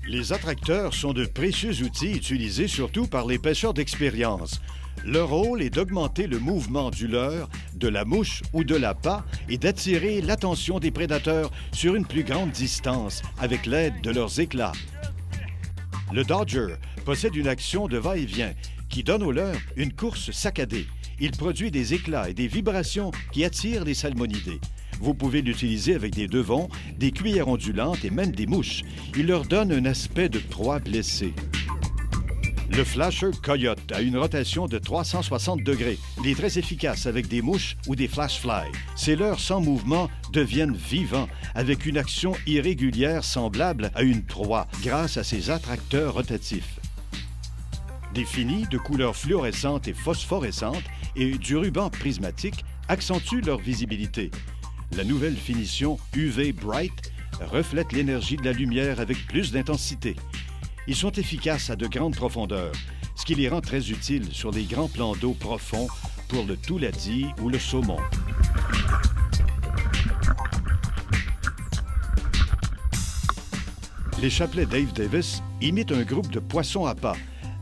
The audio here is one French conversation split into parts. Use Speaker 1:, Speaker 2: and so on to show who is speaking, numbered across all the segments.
Speaker 1: Les attracteurs sont de précieux outils utilisés surtout par les pêcheurs d'expérience. Leur rôle est d'augmenter le mouvement du leurre, de la mouche ou de l'appât et d'attirer l'attention des prédateurs sur une plus grande distance avec l'aide de leurs éclats. Le Dodger possède une action de va-et-vient qui donne au leurre une course saccadée. Il produit des éclats et des vibrations qui attirent les salmonidés. Vous pouvez l'utiliser avec des devons, des cuillères ondulantes et même des mouches. Il leur donne un aspect de proie blessée. Le Flasher Coyote a une rotation de 360 degrés. Il est très efficace avec des mouches ou des flash flies. Ces leurres sans mouvement deviennent vivants avec une action irrégulière semblable à une proie grâce à ses attracteurs rotatifs. Des finis de couleurs fluorescentes et phosphorescentes et du ruban prismatique accentuent leur visibilité. La nouvelle finition UV Bright reflète l'énergie de la lumière avec plus d'intensité. Ils sont efficaces à de grandes profondeurs, ce qui les rend très utiles sur les grands plans d'eau profonds pour le touladi ou le saumon. Les chapelets Dave Davis imitent un groupe de poissons appâts.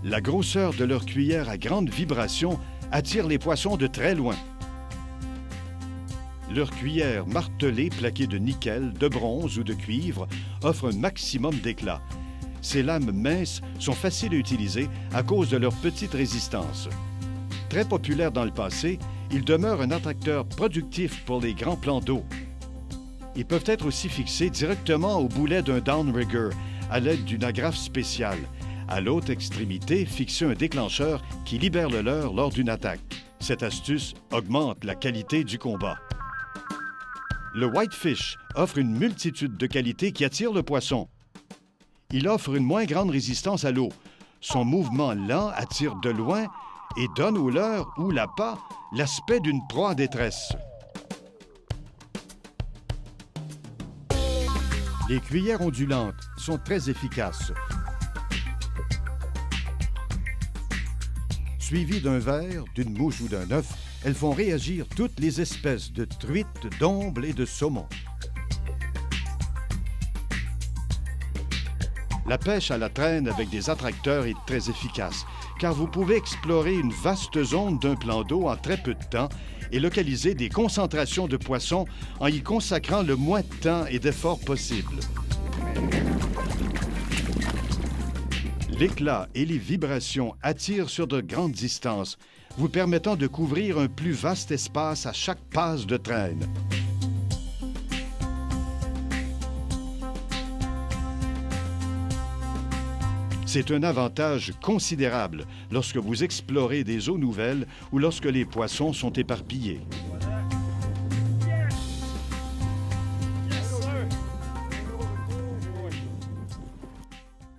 Speaker 1: La grosseur de leur cuillère à grande vibration attire les poissons de très loin. Leur cuillère martelée plaquée de nickel, de bronze ou de cuivre offre un maximum d'éclat. Ces lames minces sont faciles à utiliser à cause de leur petite résistance. Très populaires dans le passé, ils demeurent un attracteur productif pour les grands plans d'eau. Ils peuvent être aussi fixés directement au boulet d'un downrigger à l'aide d'une agrafe spéciale. À l'autre extrémité, fixez un déclencheur qui libère le leurre lors d'une attaque. Cette astuce augmente la qualité du combat. Le Whitefish offre une multitude de qualités qui attirent le poisson. Il offre une moins grande résistance à l'eau. Son mouvement lent attire de loin et donne au leurre ou l'appât l'aspect d'une proie en détresse. Les cuillères ondulantes sont très efficaces. Suivies d'un ver, d'une mouche ou d'un œuf, elles font réagir toutes les espèces de truites, d'ombles et de saumons. La pêche à la traîne avec des attracteurs est très efficace, car vous pouvez explorer une vaste zone d'un plan d'eau en très peu de temps et localiser des concentrations de poissons en y consacrant le moins de temps et d'efforts possible. L'éclat et les vibrations attirent sur de grandes distances, vous permettant de couvrir un plus vaste espace à chaque passe de traîne. C'est un avantage considérable lorsque vous explorez des eaux nouvelles ou lorsque les poissons sont éparpillés.